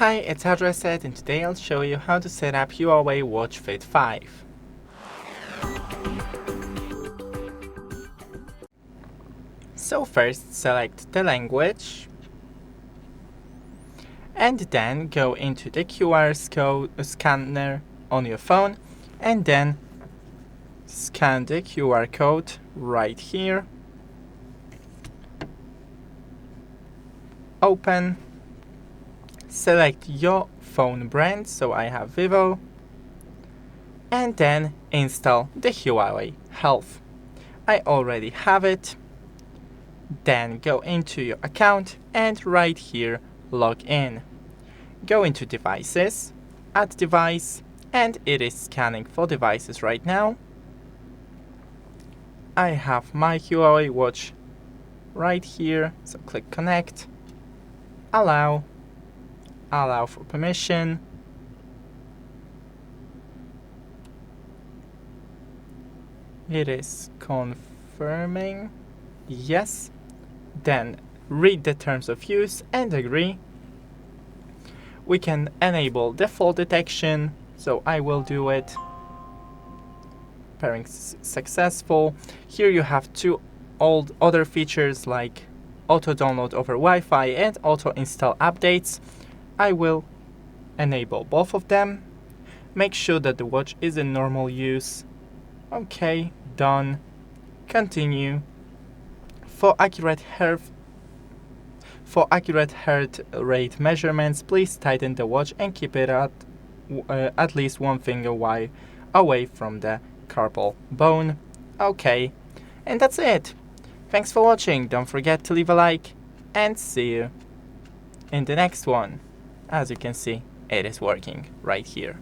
Hi, it's HardReset, and today I'll show you how to set up HUAWEI Watch Fit 5. So first select the language and then go into the QR scanner on your phone and then scan the QR code right here. Open. Select your phone brand, so I have Vivo, and then install the HUAWEI Health. I already have it. Then go into your account and right here log in. Go into devices, add device, and it is scanning for devices right now. I have my HUAWEI watch right here, so click connect, allow for permission, it is confirming, yes, then read the terms of use and agree. We can enable the fall detection, so I will do it. Pairing successful. Here you have two other features like auto download over Wi-Fi and auto install updates. I will enable both of them. Make sure that the watch is in normal use. Okay, done. Continue. For accurate heart rate measurements, please tighten the watch and keep it at least one finger wide away from the carpal bone. Okay, and that's it. Thanks for watching. Don't forget to leave a like and see you in the next one. As you can see, it is working right here.